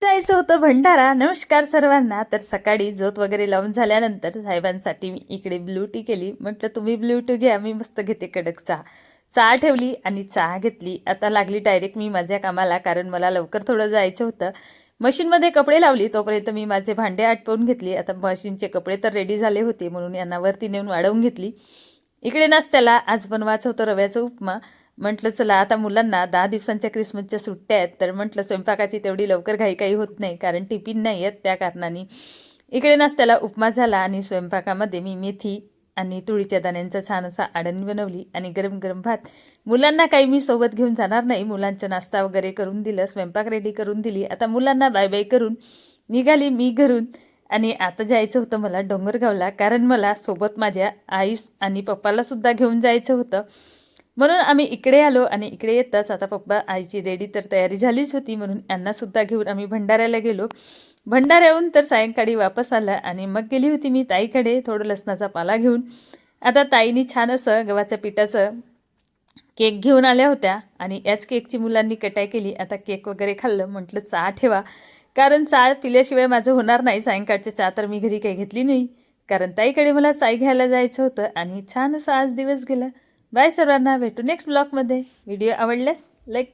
जायचं होतं भंडारा. नमस्कार सर्वांना. तर सकाळी जोत वगैरे लावून झाल्यानंतर साहेबांसाठी मी इकडे ब्लू टी केली. म्हटलं तुम्ही ब्लू टी घ्या, मी मस्त घेते कडक चहा. चहा ठेवली आणि चहा घेतली. आता लागली डायरेक्ट मी माझ्या कामाला, कारण मला लवकर थोडं जायचं होतं. मशीनमध्ये कपडे लावली तोपर्यंत मी माझे भांडे आटपवून घेतली. आता मशीनचे कपडे तर रेडी झाले होते म्हणून यांना वरती नेऊन वाढवून घेतली. इकडे नाश्त्याला आज बनवायचं होतं रव्याचा उपमा. म्हटलं चला आता मुलांना 10 दिवसांच्या क्रिसमसच्या सुट्ट्या आहेत, तर म्हटलं स्वयंपाकाची तेवढी लवकर घाई होत नाही, कारण टिफिन नाही आहेत त्या कारणाने. इकडे नाश्त्याला उपमा झाला आणि स्वयंपाकामध्ये मी मेथी आणि तुळीच्या दाण्यांचा छान असा आडणी बनवली आणि गरम गरम भात. मुलांना काही मी सोबत घेऊन जाणार नाही. मुलांचा नाश्ता वगैरे करून दिलं, स्वयंपाक रेडी करून दिली. आता मुलांना बाय बाय करून निघाली मी घरून. आणि आता जायचं होतं मला डोंगरगावला, कारण मला सोबत माझ्या आई आणि पप्पाला सुद्धा घेऊन जायचं होतं. म्हणून आम्ही इकडे आलो आणि इकडे येताच आता पप्पा आईची रेडी तर तयारी झालीच होती, म्हणून यांना सुद्धा घेऊन आम्ही भंडाऱ्याला गेलो. भंडाऱ्याहून तर सायंकाळी वापस आला आणि मग गेली होती मी ताईकडे थोडं लसणाचा पाला घेऊन. आता ताईनी छान असं गव्हाच्या पिठाचं केक घेऊन आल्या होत्या आणि याच केकची मुलांनी कटाई केली. आता केक वगैरे खाल्लं. म्हटलं चहा ठेवा, कारण चहा पिल्याशिवाय माझं होणार नाही. सायंकाळची चहा तर मी घरी काही घेतली नाही, कारण ताईकडे मला चाय घ्यायला जायचं होतं. आणि छान असं आज दिवस गेला. बाय सर्वांना, भेटू नेक्स्ट ब्लॉगमध्ये. व्हिडिओ आवडल्यास लाईक